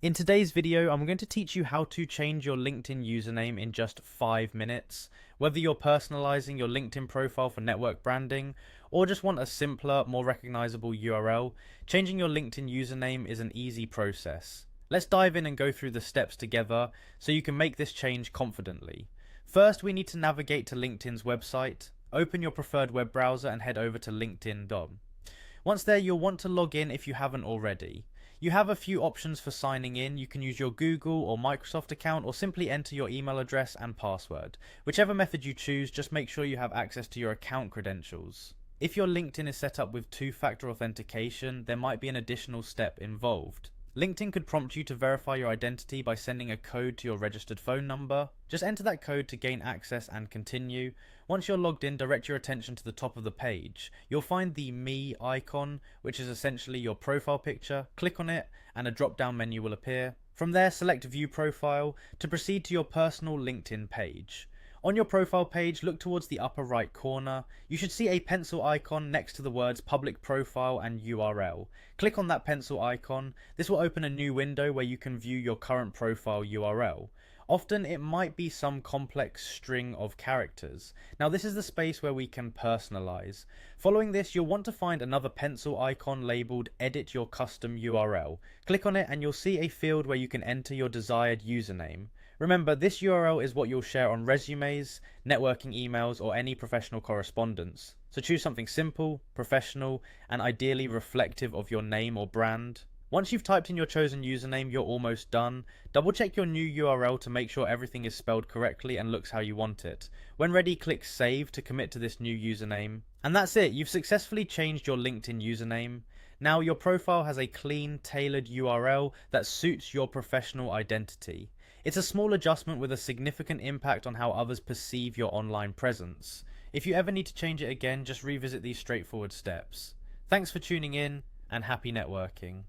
In today's video, I'm going to teach you how to change your LinkedIn username in just 5 minutes. Whether you're personalizing your LinkedIn profile for network branding or just want a simpler, more recognizable URL, changing your LinkedIn username is an easy process. Let's dive in and go through the steps together so you can make this change confidently. First, we need to navigate to LinkedIn's website. Open your preferred web browser and head over to linkedin.com. Once there, you'll want to log in if you haven't already. You have a few options for signing in. You can use your Google or Microsoft account or simply enter your email address and password. Whichever method you choose, just make sure you have access to your account credentials. If your LinkedIn is set up with two-factor authentication, there might be an additional step involved. LinkedIn could prompt you to verify your identity by sending a code to your registered phone number. Just enter that code to gain access and continue. Once you're logged in, direct your attention to the top of the page. You'll find the Me icon, which is essentially your profile picture. Click on it and a drop-down menu will appear. From there, select View Profile to proceed to your personal LinkedIn page. On your profile page, look towards the upper right corner. You should see a pencil icon next to the words Public Profile and URL. Click on that pencil icon. This will open a new window where you can view your current profile URL. Often it might be some complex string of characters. Now this is the space where we can personalize. Following this, you'll want to find another pencil icon labeled Edit Your Custom URL. Click on it and you'll see a field where you can enter your desired username. Remember, this URL is what you'll share on resumes, networking emails, or any professional correspondence. So choose something simple, professional, and ideally reflective of your name or brand. Once you've typed in your chosen username, you're almost done. Double check your new URL to make sure everything is spelled correctly and looks how you want it. When ready, click Save to commit to this new username. And that's it, you've successfully changed your LinkedIn username. Now your profile has a clean, tailored URL that suits your professional identity. It's a small adjustment with a significant impact on how others perceive your online presence. If you ever need to change it again, just revisit these straightforward steps. Thanks for tuning in, and happy networking.